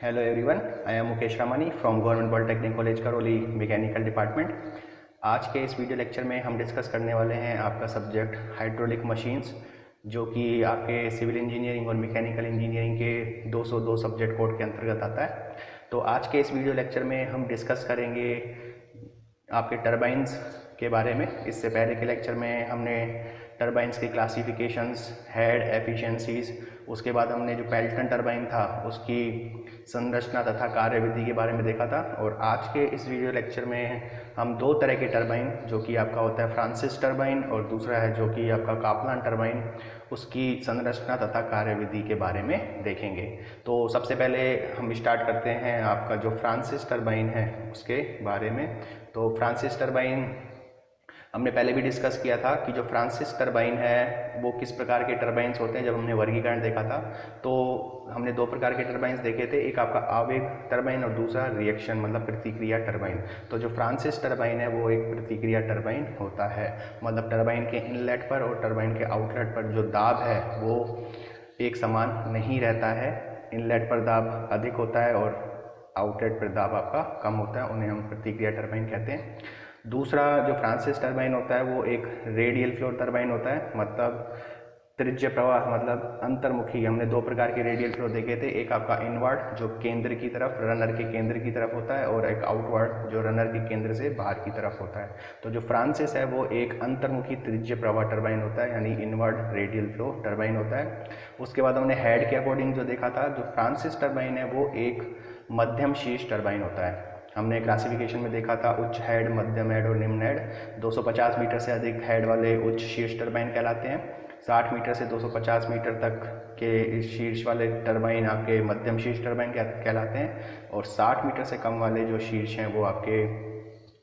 Hello everyone, I am Mukesh Ramani from Government Polytechnic College Karoli mechanical department. आज के इस video lecture में हम डिस्कस करने वाले हैं आपका सब्जेक्ट हाइड्रोलिक मशीन्स, जो कि आपके सिविल इंजीनियरिंग और मैकेनिकल इंजीनियरिंग के 202 सब्जेक्ट कोड के अंतर्गत आता है। तो आज के इस वीडियो लेक्चर में हम डिस्कस करेंगे आपके टरबाइंस के बारे में। इससे पहले के लेक्चर में हमने टरबाइंस की क्लासिफिकेशंस, हेड, एफिशिएंसीज, उसके बाद हमने जो पेल्टन टरबाइन था उसकी संरचना तथा कार्यविधि के बारे में देखा था। और आज के इस वीडियो लेक्चर में हम दो तरह के टरबाइन, जो कि आपका होता है फ्रांसिस टरबाइन और दूसरा है जो कि आपका कापलान टरबाइन, उसकी संरचना तथा कार्यविधि के बारे में देखेंगे। तो सबसे पहले हम स्टार्ट करते हैं आपका जो फ्रांसिस टरबाइन है उसके बारे में। तो फ्रांसिस टरबाइन हमने पहले भी डिस्कस किया था कि जो फ्रांसिस टरबाइन है वो किस प्रकार के टरबाइंस होते हैं। जब हमने वर्गीकरण देखा था तो हमने दो प्रकार के टरबाइंस देखे थे, एक आपका आवेग टरबाइन और दूसरा रिएक्शन मतलब प्रतिक्रिया टरबाइन। तो जो फ्रांसिस टरबाइन है वो एक प्रतिक्रिया टरबाइन होता है, मतलब टरबाइन के इनलेट पर और टरबाइन के आउटलेट पर जो दाब है वो एक समान नहीं रहता है। इनलेट पर दाब अधिक होता है और आउटलेट पर दाब आपका कम होता है, उन्हें हम प्रतिक्रिया टरबाइन कहते हैं। दूसरा जो फ्रांसिस टरबाइन होता है वो एक रेडियल फ्लो टरबाइन होता है, मतलब त्रिज्य प्रवाह मतलब अंतर्मुखी। हमने दो प्रकार के रेडियल फ्लो देखे थे, एक आपका इनवर्ड जो केंद्र की तरफ, रनर के केंद्र की तरफ होता है, और एक आउटवर्ड जो रनर के केंद्र से बाहर की तरफ होता है। तो जो फ्रांसिस है वो एक अंतर्मुखी त्रिज्य प्रवाह टरबाइन होता है, यानी इनवर्ड रेडियल फ्लो टरबाइन होता है। उसके बाद हमने हेड के अकॉर्डिंग जो देखा था, जो फ्रांसिस टरबाइन है वो एक मध्यम शीर्ष टरबाइन होता है। हमने क्लासिफिकेशन में देखा था उच्च हेड, मध्यम हेड और निम्न हेड। 250 मीटर से अधिक हेड वाले उच्च शीर्ष टरबाइन कहलाते हैं। 60 मीटर से 250 मीटर तक के शीर्ष वाले टरबाइन आपके मध्यम शीर्ष टरबाइन कहलाते हैं, और 60 मीटर से कम वाले जो शीर्ष हैं वो आपके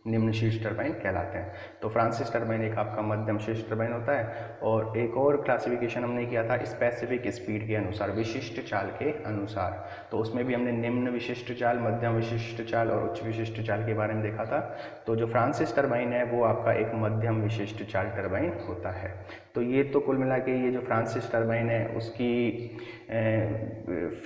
निम्न शीर्ष टरबाइन कहलाते हैं। तो फ्रांसिस टरबाइन एक आपका मध्यम शीर्ष टरबाइन होता है। और एक और क्लासिफिकेशन हमने किया था स्पेसिफिक स्पीड के अनुसार, विशिष्ट चाल के अनुसार। तो उसमें भी हमने निम्न विशिष्ट चाल, मध्यम विशिष्ट चाल और उच्च विशिष्ट चाल के बारे में देखा था। तो जो फ्रांसिस टरबाइन है वो आपका एक मध्यम विशिष्ट चाल टरबाइन होता है। तो ये तो कुल मिला के ये जो फ्रांसिस टरबाइन है उसकी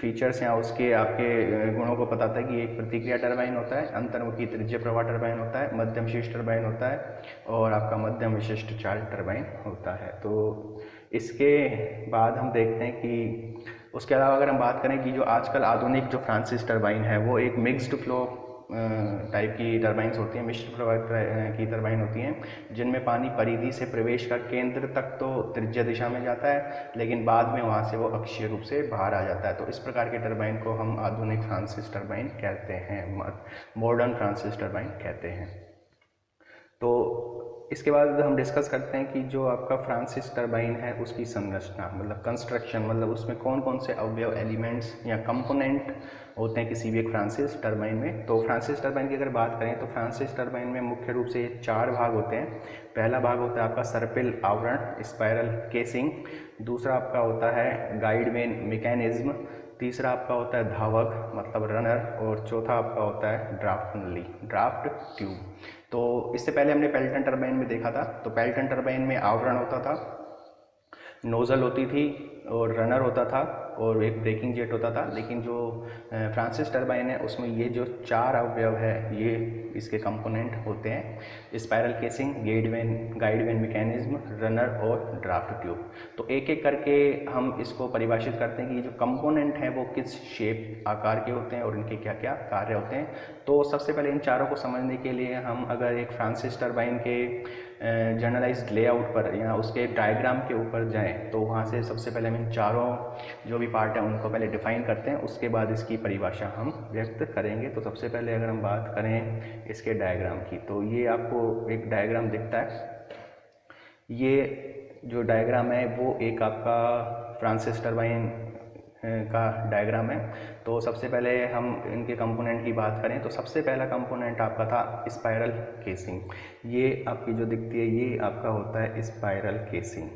फीचर्स या उसके आपके गुणों को बताता है कि एक प्रतिक्रिया टरबाइन होता है, अंतर्मुखी त्रिज्य प्रवाह टरबाइन होता है, मध्यम शीर्ष टरबाइन होता है और आपका मध्यम विशिष्ट चाल टरबाइन होता है। तो इसके बाद हम देखते हैं कि उसके अलावा अगर हम बात करें कि जो आजकल आधुनिक जो फ्रांसिस टरबाइन है वो एक मिक्स्ड फ्लो टाइप की टरबाइंस होती हैं, मिश्र प्रवाह की टरबाइन होती हैं, जिनमें पानी परिधि से प्रवेश कर केंद्र तक तो त्रिज्य दिशा में जाता है, लेकिन बाद में वहाँ से वो अक्षीय रूप से बाहर आ जाता है। तो इस प्रकार के टरबाइन को हम आधुनिक फ्रांसिस टरबाइन कहते हैं, मॉडर्न फ्रांसिस टरबाइन कहते हैं। तो इसके बाद हम डिस्कस करते हैं कि जो आपका फ्रांसिस टरबाइन है उसकी संरचना मतलब कंस्ट्रक्शन, मतलब उसमें कौन कौन से अवयव, एलिमेंट्स या कंपोनेंट होते हैं किसी भी एक फ्रांसिस टरबाइन में। तो फ्रांसिस टरबाइन की अगर बात करें तो फ्रांसिस टरबाइन में मुख्य रूप से 4 भाग होते हैं। पहला भाग होता है आपका सर्पिल आवरण, स्पायरल केसिंग। दूसरा आपका होता है गाइड वेन मैकेनिज्म। तीसरा आपका होता है धावक मतलब रनर, और चौथा आपका होता है ड्राफ्ट नली, ड्राफ्ट ट्यूब। तो इससे पहले हमने पेल्टन टरबाइन में देखा था, तो पेल्टन टरबाइन में आवरण होता था, नोज़ल होती थी और रनर होता था और एक ब्रेकिंग जेट होता था। लेकिन जो फ्रांसिस टरबाइन है उसमें ये जो 4 अवयव है ये इसके कंपोनेंट होते हैं, spiral casing, guide when mechanism, runner और ड्राफ्ट ट्यूब। तो एक एक करके हम इसको परिभाषित करते हैं कि ये जो कंपोनेंट हैं वो किस शेप, आकार के होते हैं और इनके क्या क्या कार्य होते हैं। तो सबसे पहले इन चारों को समझने के लिए हम अगर एक फ्रांसिस टरबाइन के जर्नलाइज्ड लेआउट पर या उसके डायग्राम के ऊपर जाएं तो वहाँ से सबसे पहले हम इन चारों जो भी पार्ट हैं उनको पहले डिफाइन करते हैं, उसके बाद इसकी परिभाषा हम व्यक्त करेंगे। तो सबसे पहले अगर हम बात करें इसके डायग्राम की, तो ये आपको एक डायग्राम दिखता है। ये जो डायग्राम है वो एक आपका फ्रांसिस टरबाइन का डायग्राम है। तो सबसे पहले हम इनके कंपोनेंट की बात करें तो सबसे पहला कंपोनेंट आपका था स्पाइरल केसिंग। ये आपकी जो दिखती है ये आपका होता है स्पाइरल केसिंग।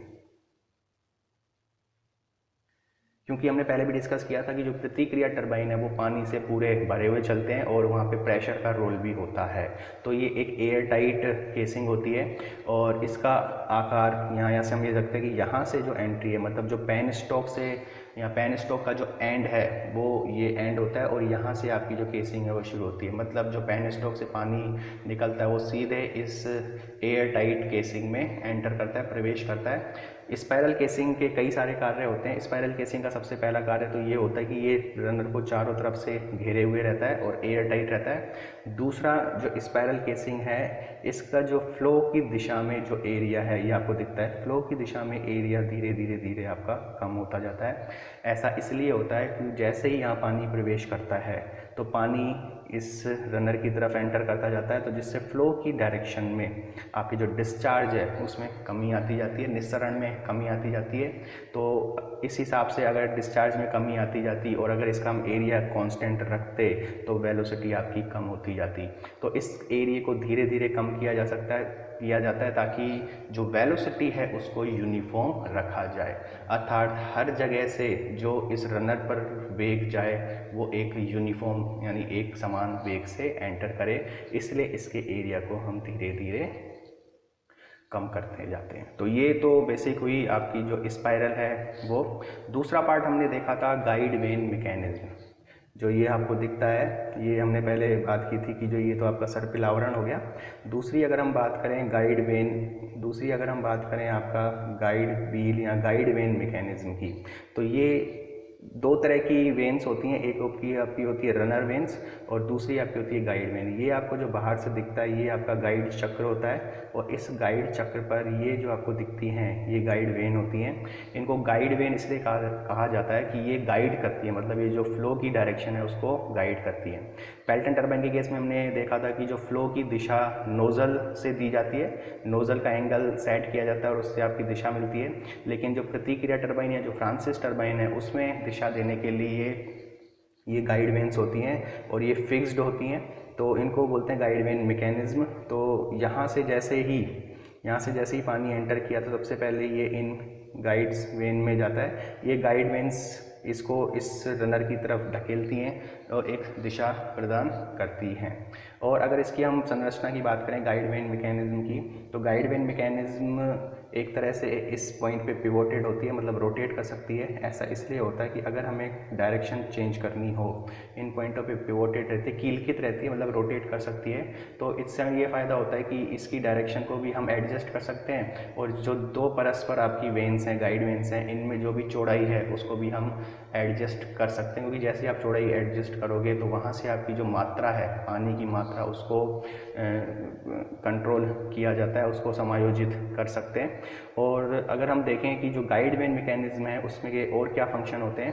क्योंकि हमने पहले भी डिस्कस किया था कि जो प्रतिक्रिया टरबाइन है वो पानी से पूरे भरे हुए चलते हैं और वहाँ पे प्रेशर का रोल भी होता है। तो ये एक एयर टाइट केसिंग होती है और इसका आकार यहाँ से हम ये सकते हैं कि यहाँ से जो एंट्री है मतलब जो पेन स्टॉक से या पेन स्टॉक का जो एंड है वो ये एंड होता है और यहाँ से आपकी जो केसिंग है वो शुरू होती है। मतलब जो पेन स्टॉक से पानी निकलता है वो सीधे इस एयर टाइट केसिंग में एंटर करता है, प्रवेश करता है। स्पाइरल केसिंग के कई सारे कार्य होते हैं। स्पाइरल केसिंग का सबसे पहला कार्य तो ये होता है कि ये रनर को चारों तरफ से घेरे हुए रहता है और एयर टाइट रहता है। दूसरा जो स्पाइरल केसिंग है, इसका जो फ्लो की दिशा में जो एरिया है ये आपको दिखता है, फ्लो की दिशा में एरिया धीरे धीरे धीरे आपका कम होता जाता है। ऐसा इसलिए होता है कि जैसे ही यहाँ पानी प्रवेश करता है तो पानी इस रनर की तरफ एंटर करता जाता है, तो जिससे फ्लो की डायरेक्शन में आपकी जो डिस्चार्ज है उसमें कमी आती जाती है, निस्सरण में कमी आती जाती है। तो इस हिसाब से अगर डिस्चार्ज में कमी आती जाती और अगर इसका हम एरिया कांस्टेंट रखते तो वेलोसिटी आपकी कम होती जाती। तो इस एरिया को धीरे धीरे कम किया जाता है ताकि जो वेलोसिटी है उसको यूनिफॉर्म रखा जाए, अर्थात हर जगह से जो इस रनर पर वेग जाए वो एक यूनिफॉर्म यानी एक समान वेग से एंटर करे। इसलिए इसके एरिया को हम धीरे धीरे कम करते जाते हैं। तो ये तो बेसिक हुई आपकी जो स्पाइरल है वो। दूसरा पार्ट हमने देखा था गाइड वेन मैकेनिज्म, जो ये आपको दिखता है, ये हमने पहले बात की थी कि जो ये तो आपका सर्पिल आवरण हो गया। दूसरी अगर हम बात करें आपका गाइड व्हील या गाइड वेन मैकेनिज्म की, तो ये दो तरह की वेन्स होती हैं। एक आपकी होती है रनर वेन्स और दूसरी आपकी होती है गाइड वेन। ये आपको जो बाहर से दिखता है ये आपका गाइड चक्र होता है और इस गाइड चक्र पर ये जो आपको दिखती हैं ये गाइड वेन होती हैं। इनको गाइड वेन इसलिए कहा जाता है कि ये गाइड करती है, मतलब ये जो फ्लो की डायरेक्शन है उसको गाइड करती है। पेल्टन टरबाइन के केस में हमने देखा था कि जो फ्लो की दिशा नोज़ल से दी जाती है, नोज़ल का एंगल सेट किया जाता है और उससे आपकी दिशा मिलती है। लेकिन जो प्रतिक्रिया टरबाइन या जो फ्रांसिस टरबाइन है उसमें दिशा देने के लिए ये गाइड वेन्स होती हैं और ये फिक्स्ड होती हैं, तो इनको बोलते हैं गाइड वेन मैकेनिज्म। तो यहाँ से जैसे ही पानी एंटर किया तो सबसे पहले ये इन गाइड्स वेन में जाता है। ये गाइड वेन्स इसको इस रनर की तरफ धकेलती हैं और एक दिशा प्रदान करती हैं। और अगर इसकी हम संरचना की बात करें गाइड वेन मैकेनिज्म की, तो गाइड वेन मैकेनिज्म एक तरह से इस पॉइंट पे पिवोटेड होती है, मतलब रोटेट कर सकती है। ऐसा इसलिए होता है कि अगर हमें डायरेक्शन चेंज करनी हो, इन पॉइंटों पे पिवोटेड रहती है, कीलकित रहती है, मतलब रोटेट कर सकती है। तो इससे हमें ये फ़ायदा होता है कि इसकी डायरेक्शन को भी हम एडजस्ट कर सकते हैं और जो दो परस्पर आपकी वेन्स हैं, गाइड वेन्स हैं, इनमें जो भी चौड़ाई है उसको भी हम एडजस्ट कर सकते हैं। क्योंकि जैसे आप चौड़ाई एडजस्ट करोगे तो वहाँ से आपकी जो मात्रा है, पानी की मात्रा, उसको कंट्रोल किया जाता है, उसको समायोजित कर सकते हैं। और अगर हम देखें कि जो गाइड वेन मैकेनिज्म है उसमें के और क्या फंक्शन होते हैं,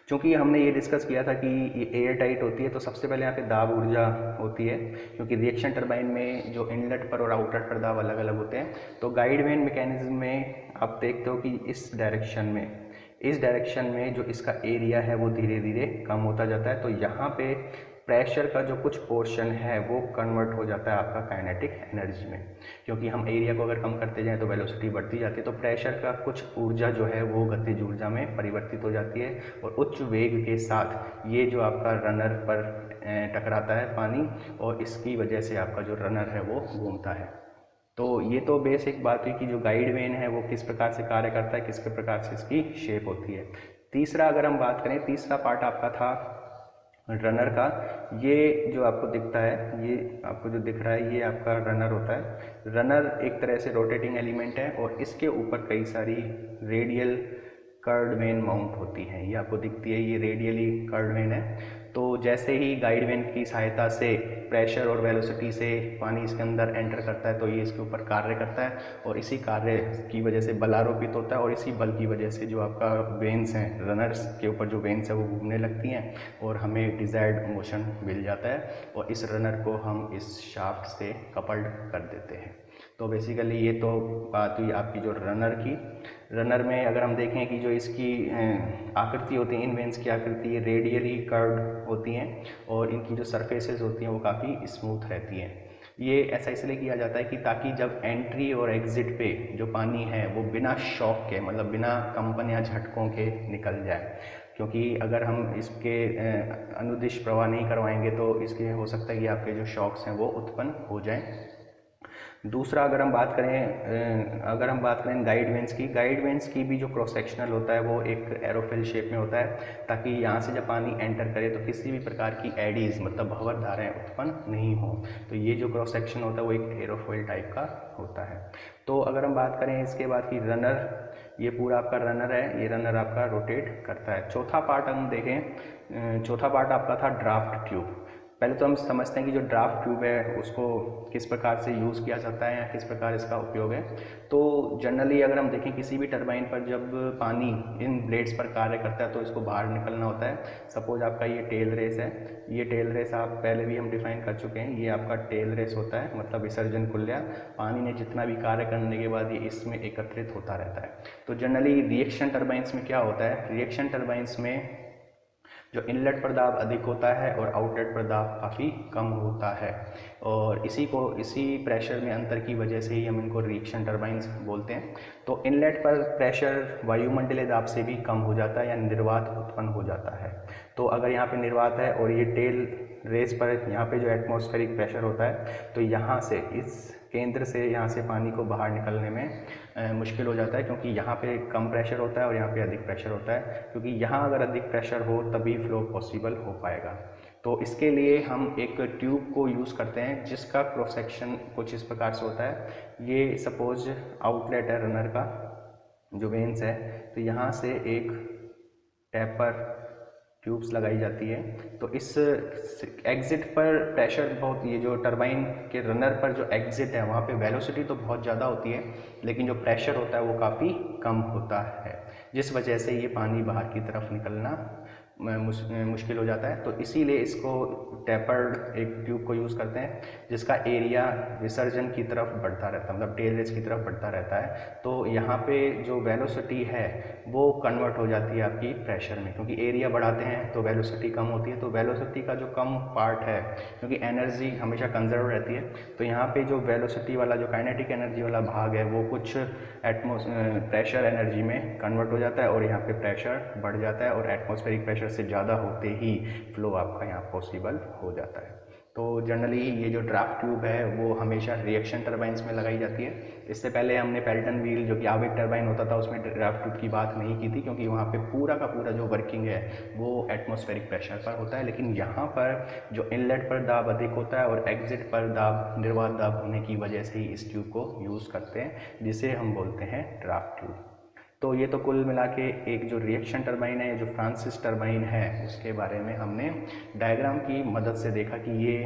क्योंकि हमने ये डिस्कस किया था कि ये एयर टाइट होती है तो सबसे पहले यहाँ पे दाब ऊर्जा होती है, क्योंकि रिएक्शन टरबाइन में जो इनलेट पर और आउटलेट पर दाब अलग अलग होते हैं। तो गाइड वेन मैकेनिज्म में आप देखते हो कि इस डायरेक्शन में जो इसका एरिया है वो धीरे धीरे कम होता जाता है। तो यहाँ पे प्रेशर का जो कुछ पोर्शन है वो कन्वर्ट हो जाता है आपका काइनेटिक एनर्जी में, क्योंकि हम एरिया को अगर कम करते जाएं तो वेलोसिटी बढ़ती जाती है। तो प्रेशर का कुछ ऊर्जा जो है वो गतिज ऊर्जा में परिवर्तित हो जाती है और उच्च वेग के साथ ये जो आपका रनर पर टकराता है पानी, और इसकी वजह से आपका जो रनर है वो घूमता है। तो ये तो बेसिक बात हुई कि जो गाइड वेन है वो किस प्रकार से कार्य करता है, किस प्रकार से इसकी शेप होती है। तीसरा अगर हम बात करें, तीसरा पार्ट आपका था रनर का। ये जो आपको दिखता है, ये आपको जो दिख रहा है ये आपका रनर होता है। रनर एक तरह से रोटेटिंग एलिमेंट है और इसके ऊपर कई सारी रेडियल कर्ड वेन माउंट होती हैं। ये आपको दिखती है, ये रेडियली कर्ड वेन है। तो जैसे ही गाइड वेन की सहायता से प्रेशर और वेलोसिटी से पानी इसके अंदर एंटर करता है तो ये इसके ऊपर कार्य करता है और इसी कार्य की वजह से बल आरोपित होता है और इसी बल की वजह से जो आपका वेन्स हैं, रनर्स के ऊपर जो वेन्स है वो घूमने लगती हैं और हमें डिजायर्ड मोशन मिल जाता है और इस रनर को हम इस शाफ्ट से कपल्ड कर देते हैं। तो बेसिकली ये तो बात हुई आपकी जो रनर की। रनर में अगर हम देखें कि जो इसकी आकृति होती है, इन वेन्स की आकृति रेडियली कर्व्ड होती हैं और इनकी जो सरफेसेस होती हैं वो काफ़ी स्मूथ रहती हैं। ये ऐसा इसलिए किया जाता है कि ताकि जब एंट्री और एग्जिट पे जो पानी है वो बिना शॉक के, मतलब बिना कंपन या झटकों के निकल जाए, क्योंकि अगर हम इसके अनुदिश प्रवाह नहीं करवाएंगे तो इसके हो सकता है कि आपके जो शॉक्स हैं वो उत्पन्न हो जाएं। दूसरा अगर हम बात करें गाइड वेंस की भी जो क्रॉस सेक्शनल होता है वो एक एरोफिल शेप में होता है, ताकि यहाँ से जब पानी एंटर करे तो किसी भी प्रकार की एडीज मतलब भंवर धाराएं उत्पन्न नहीं हो। तो ये जो क्रॉस सेक्शन होता है वो एक एरोफिल टाइप का होता है। तो अगर हम बात करें इसके बाद की रनर, ये पूरा आपका रनर है, ये रनर आपका रोटेट करता है। चौथा पार्ट हम देखें, चौथा पार्ट आपका था ड्राफ्ट ट्यूब। पहले तो हम समझते हैं कि जो ड्राफ्ट ट्यूब है उसको किस प्रकार से यूज़ किया जाता है या किस प्रकार इसका उपयोग है। तो जनरली अगर हम देखें किसी भी टरबाइन पर जब पानी इन ब्लेड्स पर कार्य करता है तो इसको बाहर निकलना होता है। सपोज आपका ये टेल रेस है, ये टेल रेस आप पहले भी हम डिफाइन कर चुके हैं, ये आपका टेल रेस होता है, मतलब विसर्जन कुल्या। पानी ने जितना भी कार्य करने के बाद ये इसमें एकत्रित होता रहता है। तो जनरली रिएक्शन टरबाइंस में क्या होता है, रिएक्शन टरबाइंस में जो इनलेट पर दाब अधिक होता है और आउटलेट पर दाब काफ़ी कम होता है, और इसी प्रेशर में अंतर की वजह से ही हम इनको रिएक्शन टरबाइंस बोलते हैं। तो इनलेट पर प्रेशर वायुमंडलीय दाब से भी कम हो जाता है या निर्वात उत्पन्न हो जाता है। तो अगर यहाँ पे निर्वात है और ये टेल रेस पर यहाँ पे जो एटमॉस्फेरिक प्रेशर होता है, तो यहाँ से इस केंद्र से यहाँ से पानी को बाहर निकलने में मुश्किल हो जाता है, क्योंकि यहाँ पे कम प्रेशर होता है और यहाँ पे अधिक प्रेशर होता है। क्योंकि यहाँ अगर अधिक प्रेशर हो तभी फ्लो पॉसिबल हो पाएगा। तो इसके लिए हम एक ट्यूब को यूज़ करते हैं जिसका क्रॉस सेक्शन कुछ इस प्रकार से होता है। ये सपोज आउटलेट है रनर का, जो वेंस है, तो यहाँ से एक टैपर ट्यूब्स लगाई जाती है। तो इस एग्ज़िट पर प्रेशर बहुत, ये जो टरबाइन के रनर पर जो एग्ज़िट है वहाँ पे वेलोसिटी तो बहुत ज़्यादा होती है, लेकिन जो प्रेशर होता है वो काफ़ी कम होता है, जिस वजह से ये पानी बाहर की तरफ निकलना मुश्किल हो जाता है। तो इसीलिए इसको टैपर्ड एक ट्यूब को यूज़ करते हैं जिसका एरिया विसर्जन की तरफ बढ़ता रहता है, मतलब टेल रेस की तरफ बढ़ता रहता है। तो यहाँ पे जो वेलोसिटी है वो कन्वर्ट हो जाती है आपकी प्रेशर में, क्योंकि एरिया बढ़ाते हैं तो वेलोसिटी कम होती है। तो वेलोसिटी का जो कम पार्ट है, क्योंकि एनर्जी हमेशा कंजर्व रहती है, तो यहाँ पे जो वेलोसिटी वाला, जो काइनेटिक एनर्जी वाला भाग है वो कुछ प्रेशर एनर्जी में कन्वर्ट हो जाता है और यहाँ पे प्रेशर बढ़ जाता है, और एटमॉस्फेरिक प्रेशर से ज़्यादा होते ही फ्लो आपका यहाँ पॉसिबल हो जाता है। तो जनरली ये जो ड्राफ्ट ट्यूब है वो हमेशा रिएक्शन टरबाइंस में लगाई जाती है। इससे पहले हमने पेल्टन व्हील, जो कि आवेग टरबाइन होता था, उसमें ड्राफ्ट ट्यूब की बात नहीं की थी, क्योंकि वहाँ पे पूरा का पूरा जो वर्किंग है वो एटमॉस्फेरिक प्रेशर पर होता है। लेकिन यहाँ पर जो इनलेट पर दाब अधिक होता है और एग्जिट पर दाब, निर्वात दाब होने की वजह से ही इस ट्यूब को यूज़ करते हैं, जिसे हम बोलते हैं ड्राफ्ट ट्यूब। तो ये तो कुल मिला के एक जो रिएक्शन टरबाइन है, जो फ्रांसिस टरबाइन है, उसके बारे में हमने डायग्राम की मदद से देखा कि ये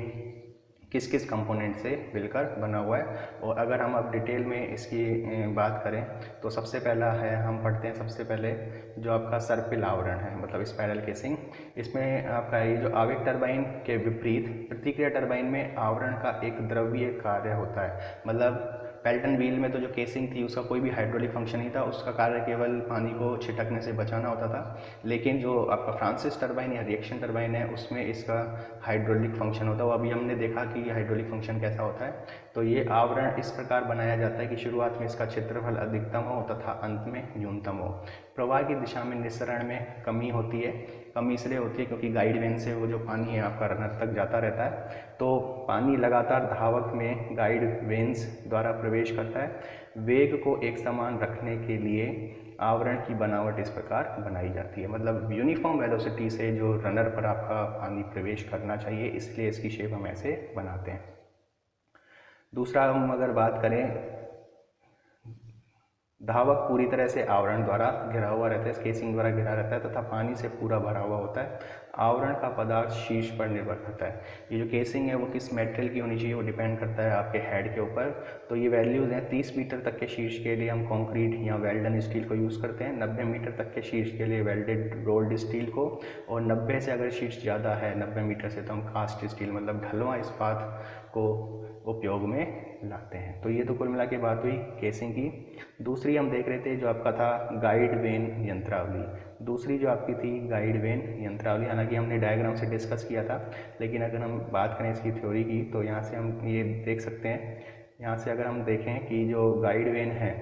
किस किस कंपोनेंट से मिलकर बना हुआ है। और अगर हम अब डिटेल में इसकी बात करें तो सबसे पहला है, हम पढ़ते हैं सबसे पहले जो आपका सर्पिल आवरण है, मतलब स्पाइरल केसिंग। इसमें आपका ये जो आवेग टरबाइन के विपरीत प्रतिक्रिया टरबाइन में आवरण का एक द्रव्य कार्य होता है। मतलब पेल्टन व्हील में तो जो केसिंग थी उसका कोई भी हाइड्रोलिक फंक्शन नहीं था, उसका कार्य केवल पानी को छिटकने से बचाना होता था। लेकिन जो आपका फ्रांसिस टरबाइन या रिएक्शन टरबाइन है उसमें इसका हाइड्रोलिक फंक्शन होता है। वो अभी हमने देखा कि ये हाइड्रोलिक फंक्शन कैसा होता है। तो ये आवरण इस प्रकार बनाया जाता है कि शुरुआत में इसका क्षेत्रफल अधिकतम हो तथा अंत में न्यूनतम हो। प्रवाह की दिशा में निस्सरण में कमी होती है। कमी इसलिए होती है क्योंकि गाइड वेन से वो जो पानी है आपका रनर तक जाता रहता है, तो पानी लगातार धावक में गाइड वेन्स द्वारा प्रवेश करता है। वेग को एक समान रखने के लिए आवरण की बनावट इस प्रकार बनाई जाती है, मतलब यूनिफॉर्म वेलोसिटी से जो रनर पर आपका पानी प्रवेश करना चाहिए, इसलिए इसकी शेप हम ऐसे बनाते हैं। दूसरा हम अगर बात करें, धावक पूरी तरह से आवरण द्वारा घिरा हुआ रहता है, केसिंग द्वारा घिरा रहता है तथा पानी से पूरा भरा हुआ होता है। आवरण का पदार्थ शीर्ष पर निर्भर करता है। ये जो केसिंग है वो किस मेटेरियल की होनी चाहिए वो डिपेंड करता है आपके हेड के ऊपर। तो ये वैल्यूज़ हैं, 30 मीटर तक के शीर्ष के लिए हम कंक्रीट या वेल्डन स्टील को यूज़ करते हैं, 90 मीटर तक के शीर्ष के लिए वेल्डेड रोल्ड स्टील को, और 90 से अगर शीर्ष ज़्यादा है 90 मीटर से तो हम कास्ट स्टील मतलब ढलवा इस्पात को उपयोग में लाते हैं। तो ये तो कुल मिला के बात हुई केसिंग की। दूसरी हम देख रहे थे जो आपका था गाइड वेन यंत्रावली। दूसरी जो आपकी थी गाइड वेन यंत्रावली, हालांकि हमने डायग्राम से डिस्कस किया था, लेकिन अगर हम बात करें इसकी थ्योरी की तो यहाँ से हम ये देख सकते हैं। यहाँ से अगर हम देखें कि जो गाइड वेन है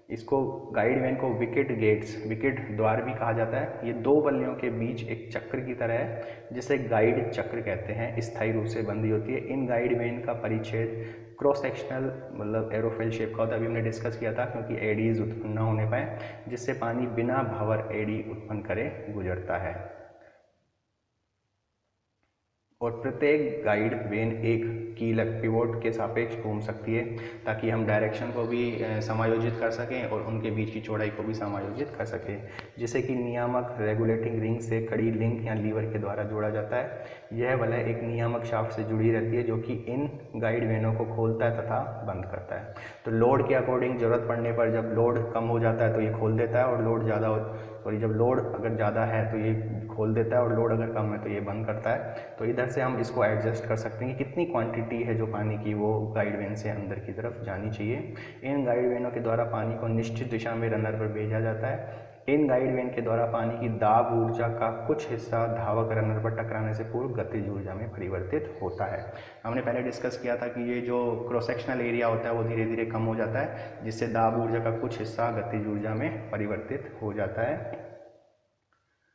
इसको गाइड वेन को विकेट गेट्स, विकेट द्वार भी कहा जाता है। ये दो बल्लियों के बीच एक चक्र की तरह है जिसे गाइड चक्र कहते हैं, स्थायी रूप से बंधी होती है। इन गाइड वेन का परिच्छेद क्रॉस सेक्शनल मतलब एरोफेल शेप का होता है, अभी हमने डिस्कस किया था, क्योंकि एडीज उत्पन्न न होने पाए, जिससे पानी बिना भंवर एडी उत्पन्न करे गुजरता है। और प्रत्येक गाइड वेन एक कीलक पिवोट के सापेक्ष घूम सकती है, ताकि हम डायरेक्शन को भी समायोजित कर सकें और उनके बीच की चौड़ाई को भी समायोजित कर सकें, जिसे कि नियामक रेगुलेटिंग रिंग से कड़ी लिंक या लीवर के द्वारा जोड़ा जाता है। यह वलय एक नियामक शाफ्ट से जुड़ी रहती है जो कि इन गाइड वेनों को खोलता है तथा बंद करता है। तो लोड के अकॉर्डिंग ज़रूरत पड़ने पर जब लोड कम हो जाता है तो ये खोल देता है, और लोड ज़्यादा जब लोड अगर ज़्यादा है तो ये खोल देता है, और लोड अगर कम है तो ये बंद करता है। तो इधर से हम इसको एडजस्ट कर सकते हैं कि कितनी क्वांटिटी है जो पानी की वो गाइड वेन से अंदर की तरफ जानी चाहिए। इन गाइड वेनों के द्वारा पानी को निश्चित दिशा में रनर पर भेजा जाता है। इन गाइड वेन के द्वारा पानी की दाब ऊर्जा का कुछ हिस्सा धावक रनर पर टकराने से पूर्व गतिज ऊर्जा में परिवर्तित होता है। हमने पहले डिस्कस किया था कि ये जो क्रॉस सेक्शनल एरिया होता है वो धीरे धीरे कम हो जाता है, जिससे दाब ऊर्जा का कुछ हिस्सा गतिज ऊर्जा में परिवर्तित हो जाता है।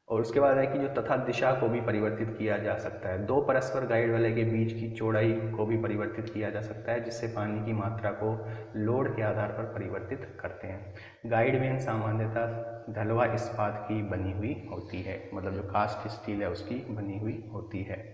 और उसके बाद है कि जो तथा दिशा को भी परिवर्तित किया जा सकता है। दो परस्पर गाइड वाले के बीच की चौड़ाई को भी परिवर्तित किया जा सकता है, जिससे पानी की मात्रा को लोड के आधार पर परिवर्तित करते हैं। गाइड वेन सामान्यतः ढलवा इस्पात की बनी हुई होती है, मतलब जो कास्ट स्टील है उसकी बनी हुई होती है।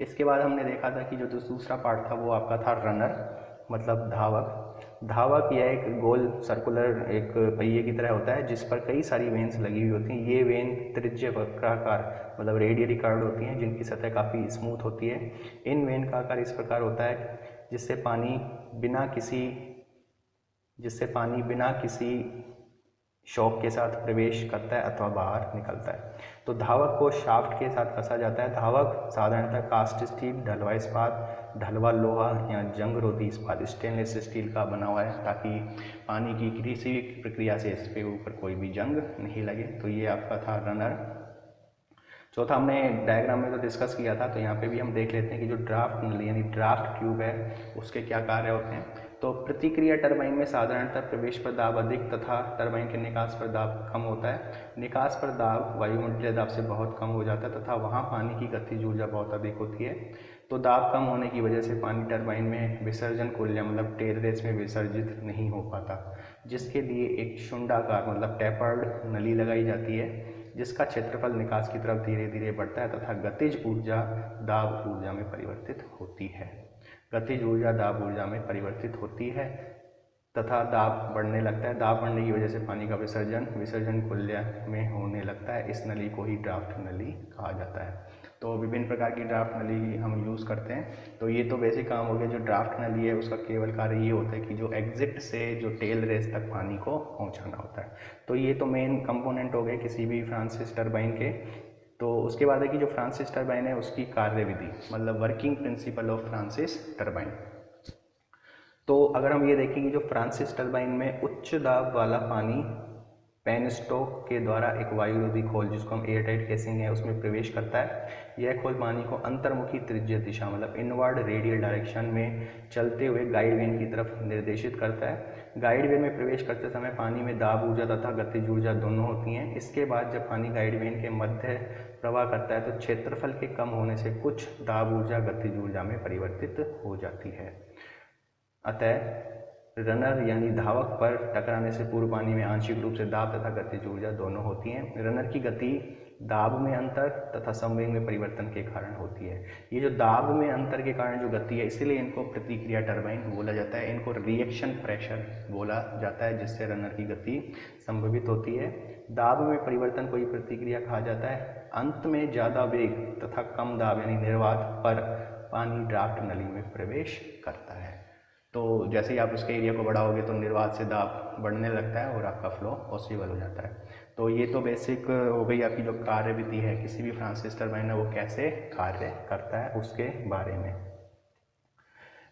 इसके बाद हमने देखा था कि जो दूसरा पार्ट था वो आपका था रनर, मतलब धावक। धावक यह एक गोल सर्कुलर एक पहिए की तरह होता है जिस पर कई सारी वेन्स लगी हुई होती हैं। ये वेन त्रिज्य वक्राकार मतलब रेडियली कर्व्ड होती हैं, जिनकी सतह काफ़ी स्मूथ होती है। इन वेन का आकार इस प्रकार होता है जिससे पानी बिना किसी शॉक के साथ प्रवेश करता है अथवा बाहर निकलता है। तो धावक को शाफ्ट के साथ कसा जाता है। धावक साधारणतः कास्ट स्टील, ढलवा इस्पात, ढलवा लोहा या जंग रोधी इस्पात स्टेनलेस स्टील का बना हुआ है, ताकि पानी की किसी भी प्रक्रिया से इस पे ऊपर कोई भी जंग नहीं लगे। तो ये आपका था रनर। चौथा हमने डायग्राम में तो डिस्कस किया था, तो यहाँ पे भी हम देख लेते हैं कि जो ड्राफ्ट नली यानी ड्राफ्ट ट्यूब है उसके क्या कार्य होते हैं। तो प्रतिक्रिया टरबाइन में साधारणतः प्रवेश पर दाब अधिक तथा टरबाइन के निकास पर दाब कम होता है। निकास पर दाब वायुमंडलीय दाब से बहुत कम हो जाता है तथा वहाँ पानी की गतिज ऊर्जा बहुत अधिक होती है। तो दाब कम होने की वजह से पानी टरबाइन में विसर्जन कुल्य मतलब टेल रेस में विसर्जित नहीं हो पाता, जिसके लिए एक शुंडाकार मतलब टेपर्ड नली लगाई जाती है, जिसका क्षेत्रफल निकास की तरफ धीरे धीरे बढ़ता है तथा गतिज ऊर्जा दाब ऊर्जा में परिवर्तित होती है। गतिज ऊर्जा दाब ऊर्जा में परिवर्तित होती है तथा दाब बढ़ने लगता है। दाब बढ़ने की वजह से पानी का विसर्जन कुल्य में होने लगता है। इस नली को ही ड्राफ्ट नली कहा जाता है। तो विभिन्न प्रकार की ड्राफ्ट नली हम यूज़ करते हैं। तो ये तो बेसिक काम हो गया। जो ड्राफ्ट नली है उसका केवल कार्य ये होता है कि जो एग्जिट से जो टेल रेस तक पानी को पहुंचाना होता है। तो ये तो मेन कंपोनेंट हो गए किसी भी फ्रांसिस टरबाइन के। तो उसके बाद है कि जो फ्रांसिस टरबाइन है उसकी कार्यविधि मतलब working principle of Francis turbine. तो अगर हम ये देखें कि जो फ्रांसिस टरबाइन में उच्च दाब वाला पानी पेनस्टॉक के द्वारा एक वायुरोधी खोल जिसको हम एयरटाइट केसिंग है उसमें प्रवेश करता है। यह खोल पानी को अंतर्मुखी त्रिज्य दिशा मतलब इनवर्ड रेडियल डायरेक्शन में चलते हुए गाइड वेन की तरफ निर्देशित करता है। गाइड वेन में प्रवेश करते समय पानी में दाब ऊर्जा तथा गतिज ऊर्जा दोनों होती हैं। इसके बाद जब पानी गाइड वेन के मध्य प्रवाह करता है तो क्षेत्रफल के कम होने से कुछ दाब ऊर्जा गतिज ऊर्जा में परिवर्तित हो जाती है। अतः रनर यानी धावक पर टकराने से पूर्व पानी में आंशिक रूप से दाब तथा गतिज ऊर्जा दोनों होती हैं। रनर की गति दाब में अंतर तथा संवेग में परिवर्तन के कारण होती है। ये जो दाब में अंतर के कारण जो गति है इसीलिए इनको प्रतिक्रिया टरबाइन बोला जाता है। इनको रिएक्शन प्रेशर बोला जाता है जिससे रनर की गति संभवित होती है। दाब में परिवर्तन को ही प्रतिक्रिया कहा जाता है। अंत में ज़्यादा वेग तथा कम दाब यानी निर्वात पर पानी ड्राफ्ट नली में प्रवेश करता है। तो जैसे ही आप उसके एरिया को बढ़ाओगे तो निर्वात से दाब बढ़ने लगता है और आपका फ्लो पॉसिबल हो जाता है। तो ये तो बेसिक हो गई आपकी जो कार्यविधि है किसी भी फ्रांसिस टरबाइन है वो कैसे कार्य करता है उसके बारे में।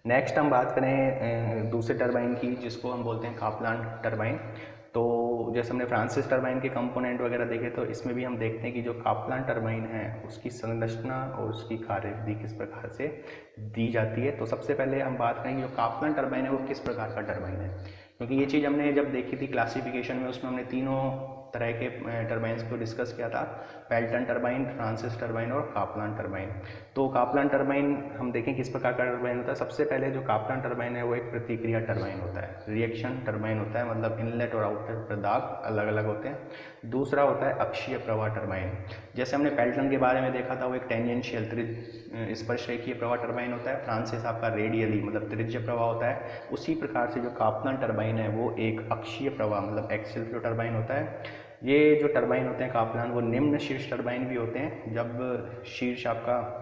नेक्स्ट हम बात करें दूसरे टरबाइन की जिसको हम बोलते हैं कापलान टरबाइन। तो जैसे हमने फ्रांसिस टरबाइन के कंपोनेंट वगैरह देखे तो इसमें भी हम देखते हैं कि जो कापलान टरबाइन है उसकी संरचना और उसकी कार्यविधि किस प्रकार से दी जाती है। तो सबसे पहले हम बात करेंगे जो कापलान टरबाइन है वो किस प्रकार का टरबाइन है, क्योंकि ये चीज़ हमने जब देखी थी क्लासिफिकेशन में, उसमें हमने तीनों तरह के टरबाइंस को डिस्कस किया था, पेल्टन टरबाइन, फ्रांसिस टरबाइन और कापलान टरबाइन। तो कापलान टरबाइन हम देखें किस प्रकार का टरबाइन होता है। सबसे पहले जो कापलान टरबाइन है वो एक प्रतिक्रिया टरबाइन होता है, रिएक्शन टरबाइन होता है, मतलब इनलेट और आउटलेट प्रदाग अलग अलग होते हैं। दूसरा होता है अक्षीय प्रवाह टरबाइन, जैसे हमने पेल्टन के बारे में देखा था, वो एक टेंजेंशियल स्पर्श रेखीय प्रवाह टरबाइन होता है। फ्रांसिस आपका रेडियली मतलब त्रिज्य प्रवाह होता है। उसी प्रकार से जो कापलान टरबाइन है वो एक अक्षीय प्रवाह मतलब एक्सियल फ्लो टरबाइन होता है। ये जो टरबाइन होते हैं कापलान, वो निम्न शीर्ष टरबाइन भी होते हैं। जब शीर्ष आपका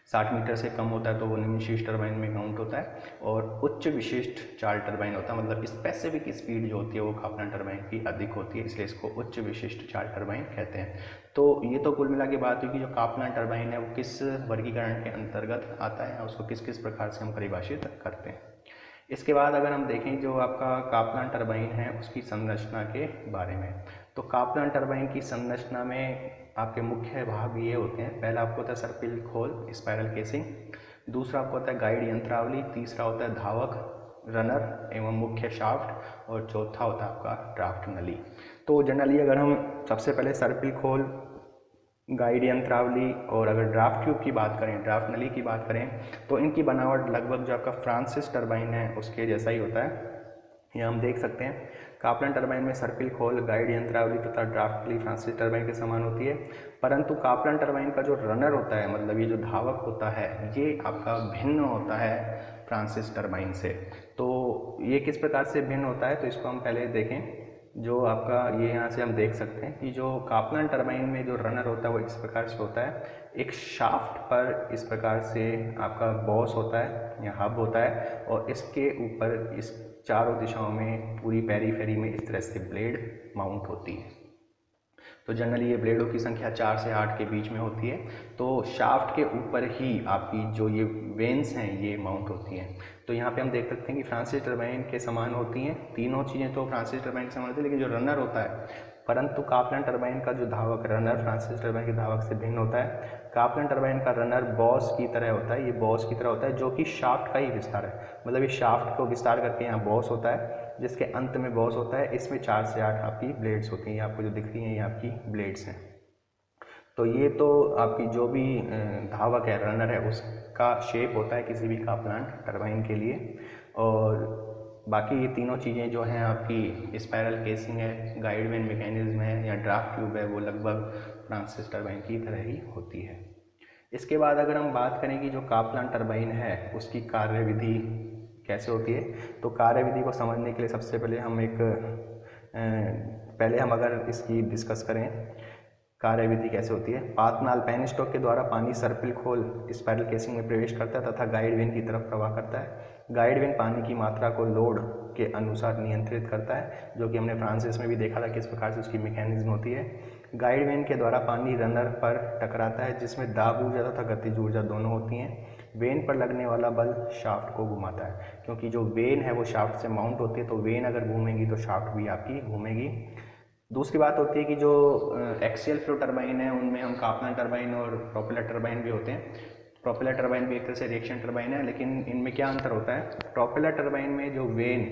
60 मीटर से कम होता है तो वो निम्न शीर्ष टरबाइन में काउंट होता है। और उच्च विशिष्ट चाल टरबाइन होता है, मतलब स्पेसिफिक स्पीड जो होती है वो कापलान टरबाइन की अधिक होती है, इसलिए इसको उच्च विशिष्ट चाल टरबाइन कहते हैं। तो ये तो कुल मिला के बात हुई कि जो कापलान टरबाइन है वो किस वर्गीकरण के अंतर्गत आता है, उसको किस किस प्रकार से हम परिभाषित करते हैं। इसके बाद अगर हम देखें जो आपका कापलान टरबाइन है उसकी संरचना के बारे में, तो कापलान टरबाइन की संरचना में आपके मुख्य भाग ये होते हैं। पहला आपको होता है सर्पिल खोल स्पाइरल केसिंग, दूसरा आपको होता है गाइड यंत्रावली, तीसरा होता है धावक रनर एवं मुख्य शाफ्ट, और चौथा होता है आपका ड्राफ्ट नली। तो जनरली अगर हम सबसे पहले सर्पिल खोल, गाइड यंत्रावली और अगर ड्राफ्ट ट्यूब की बात करें, ड्राफ्ट नली की बात करें, तो इनकी बनावट लगभग जो आपका फ्रांसिस टरबाइन है उसके जैसा ही होता है। यह हम देख सकते हैं कापलान टरबाइन में सर्पिल खोल, गाइड यंत्रावली तथा ड्राफ्ट नली फ्रांसिस टरबाइन के समान होती है, परंतु कापलान टरबाइन का जो रनर होता है मतलब ये जो धावक होता है ये आपका भिन्न होता है फ्रांसिस टरबाइन से। तो ये किस प्रकार से भिन्न होता है, तो इसको हम पहले देखें। जो आपका ये यहाँ से हम देख सकते हैं कि जो कापलान टरबाइन में जो रनर होता है वो इस प्रकार से होता है। एक शाफ्ट पर इस प्रकार से आपका बॉस होता है या हब होता है, और इसके ऊपर इस चारों दिशाओं में पूरी पेरीफेरी में इस तरह से ब्लेड माउंट होती है। तो जनरली ये ब्लेडों की संख्या 4 से 8 के बीच में होती है। तो शाफ्ट के ऊपर ही आपकी जो ये वेन्स हैं ये माउंट होती हैं। तो यहाँ पे हम देख सकते हैं कि फ्रांसिस टरबाइन के समान होती हैं तीनों चीज़ें, तो फ्रांसिस टरबाइन के समान होती है, लेकिन जो रनर होता है, परंतु कापलान टरबाइन का जो धावक रनर फ्रांसिस टरबाइन के धावक से भिन्न होता है। कापलान टरबाइन का रनर बॉस की तरह होता है, ये बॉस की तरह होता है जो कि शाफ्ट का ही विस्तार है, मतलब ये शाफ्ट को विस्तार करके यहाँ बॉस होता है जिसके अंत में बॉस होता है। इसमें 4 से 8 आपकी ब्लेड्स होती हैं, ये आपको जो दिख रही हैं ये आपकी ब्लेड्स हैं। तो ये तो आपकी जो भी धावक है रनर है उसका शेप होता है किसी भी कापलान टरबाइन के लिए। और बाकी ये तीनों चीज़ें जो हैं आपकी स्पाइरल केसिंग है, गाइड वेन मैकेनिज्म है या ड्राफ्ट ट्यूब है, वो लगभग फ्रांसिस टरबाइन की तरह ही होती है। इसके बाद अगर हम बात करें कि जो कापलान टरबाइन है उसकी कार्यविधि कैसे होती है, तो कार्यविधि को समझने के लिए सबसे पहले हम अगर इसकी डिस्कस करें कार्यविधि कैसे होती है। पातनाल पेन स्टॉक के द्वारा पानी सर्पिल खोल स्पाइरल केसिंग में प्रवेश करता है तथा गाइड वेन की तरफ प्रवाह करता है। गाइड वेन पानी की मात्रा को लोड के अनुसार नियंत्रित करता है, जो कि हमने फ्रांसिस में भी देखा था किस प्रकार से उसकी मैकेनिज्म होती है। गाइड वेन के द्वारा पानी रनर पर टकराता है जिसमें दाब ऊर्जा तथा गतिज ऊर्जा दोनों होती हैं। वेन पर लगने वाला बल शाफ्ट को घुमाता है, क्योंकि जो वेन है वो शाफ्ट से माउंट होती है, तो वेन अगर घूमेगी तो शाफ्ट भी आपकी घूमेगी। दूसरी बात होती है कि जो एक्सियल फ्लो टरबाइन है उनमें हम कापलान टरबाइन और प्रोपेलर टरबाइन भी होते हैं। प्रोपेलर टरबाइन भी एक तरह से रिएक्शन टरबाइन है, लेकिन इनमें क्या अंतर होता है। प्रोपेलर टरबाइन में जो वेन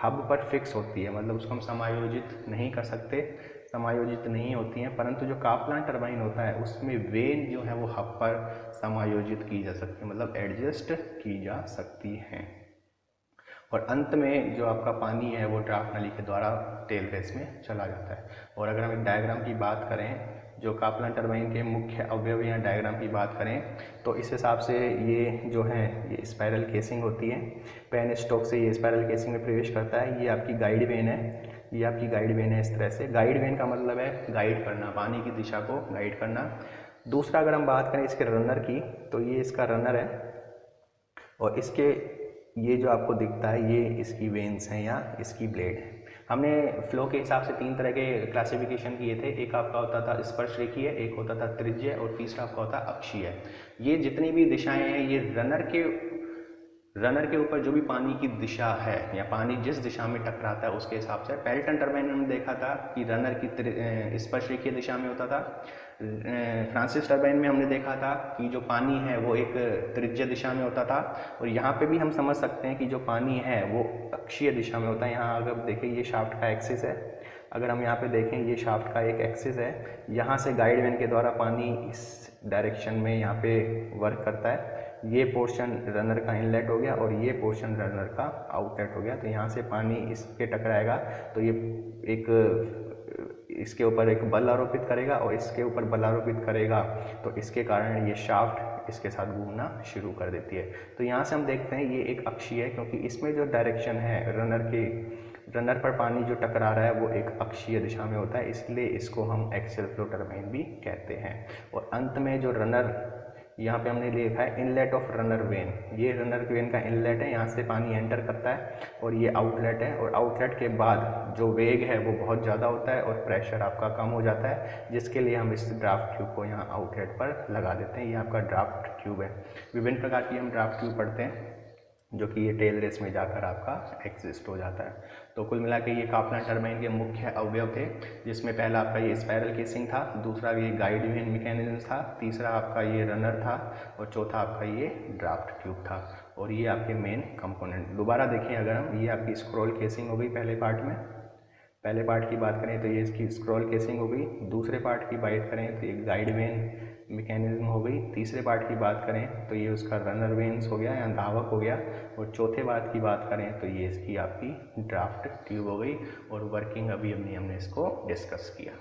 हब पर फिक्स होती है, मतलब उसको हम समायोजित नहीं कर सकते, समायोजित नहीं होती हैं, परंतु जो कापलान टरबाइन होता है उसमें वेन जो है वो हब पर समायोजित की जा सकती है, मतलब एडजस्ट की जा सकती हैं। और अंत में जो आपका पानी है वो ड्राफ्ट नली के द्वारा टेल रेस में चला जाता है। और अगर हम एक डायग्राम की बात करें, जो कापलान टरबाइन के मुख्य अवयव या डायग्राम की बात करें, तो इस हिसाब से ये जो है ये स्पाइरल केसिंग होती है। पेन स्टॉक से ये स्पाइरल केसिंग में प्रवेश करता है। ये आपकी गाइड वेन है, ये आपकी गाइड वेन है। इस तरह से गाइड वेन का मतलब है गाइड करना, पानी की दिशा को गाइड करना। दूसरा अगर हम बात करें इसके रनर की, तो ये इसका रनर है, और इसके ये जो आपको दिखता है ये इसकी वेन्स हैं या इसकी ब्लेड है। हमने फ्लो के हिसाब से 3 तरह के क्लासिफिकेशन किए थे। एक आपका होता था स्पर्श रेखीय, एक होता था त्रिज्य, और तीसरा आपका होता अक्षीय। ये जितनी भी दिशाएं हैं ये रनर के रनर के ऊपर जो भी पानी की दिशा है या पानी जिस दिशा में टकराता है उसके हिसाब से। पेल्टन टरबाइन में हमने देखा था कि रनर की स्पर्शरेखीय दिशा में होता था। फ्रांसिस टरबाइन में हमने देखा था कि जो पानी है वो एक त्रिज्य दिशा में होता था। और यहाँ पे भी हम समझ सकते हैं कि जो पानी है वो अक्षीय दिशा में होता है। यहाँ अगर देखें ये शाफ्ट का एक्सिस है, अगर हम यहाँ पे देखें ये शाफ्ट का एक एक्सिस है, यहाँ से गाइड वैन के द्वारा पानी इस डायरेक्शन में यहाँ पे वर्क करता है। ये पोर्शन रनर का इनलेट हो गया और ये पोर्शन रनर का आउटलेट हो गया। तो यहाँ से पानी इसके टकराएगा तो ये एक इसके ऊपर एक बल आरोपित करेगा और इसके ऊपर बल आरोपित करेगा तो इसके कारण ये शाफ्ट इसके साथ घूमना शुरू कर देती है। तो यहाँ से हम देखते हैं ये एक अक्षीय है, क्योंकि इसमें जो डायरेक्शन है रनर पर पानी जो टकरा रहा है वो एक अक्षीय दिशा में होता है, इसलिए इसको हम एक्सियल फ्लो टरबाइन भी कहते हैं। और अंत में जो रनर, यहाँ पे हमने लिखा है इनलेट ऑफ रनर वेन, ये रनर वेन का इनलेट है, यहाँ से पानी एंटर करता है और ये आउटलेट है। और आउटलेट के बाद जो वेग है वो बहुत ज़्यादा होता है और प्रेशर आपका कम हो जाता है, जिसके लिए हम इस ड्राफ्ट ट्यूब को यहाँ आउटलेट पर लगा देते हैं। ये आपका ड्राफ्ट ट्यूब है। विभिन्न प्रकार की हम ड्राफ्ट ट्यूब पढ़ते हैं जो कि ये टेल रेस में जाकर आपका एग्जिस्ट हो जाता है। तो कुल मिला के ये काप्लान टरबाइन के मुख्य अवयव थे, जिसमें पहला आपका ये स्पायरल केसिंग था, दूसरा ये गाइड वेन मैकेनिज्म था, तीसरा आपका ये रनर था और चौथा आपका ये ड्राफ्ट ट्यूब था। और ये आपके मेन कंपोनेंट दोबारा देखें अगर हम, ये आपकी स्क्रॉल केसिंग हो गई पहले पार्ट की बात करें तो ये इसकी स्क्रॉल केसिंग हो गई। दूसरे पार्ट की बात करें तो ये गाइड वेन मैकेनिज्म हो गई। तीसरे पार्ट की बात करें तो ये उसका रनर वेन्स हो गया या धावक हो गया। और चौथे बात की बात करें तो ये इसकी आपकी ड्राफ्ट ट्यूब हो गई। और वर्किंग अभी हमने इसको डिस्कस किया।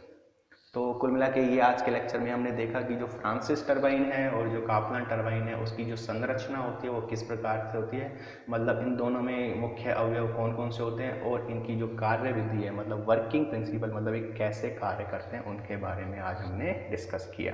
तो कुल मिला के ये आज के लेक्चर में हमने देखा कि जो फ्रांसिस टरबाइन है और जो काप्लान टरबाइन है उसकी जो संरचना होती है वो किस प्रकार से होती है, मतलब इन दोनों में मुख्य अवयव कौन कौन से होते हैं और इनकी जो कार्य विधि है, मतलब वर्किंग प्रिंसिपल, मतलब ये कैसे कार्य करते हैं, उनके बारे में आज हमने डिस्कस किया।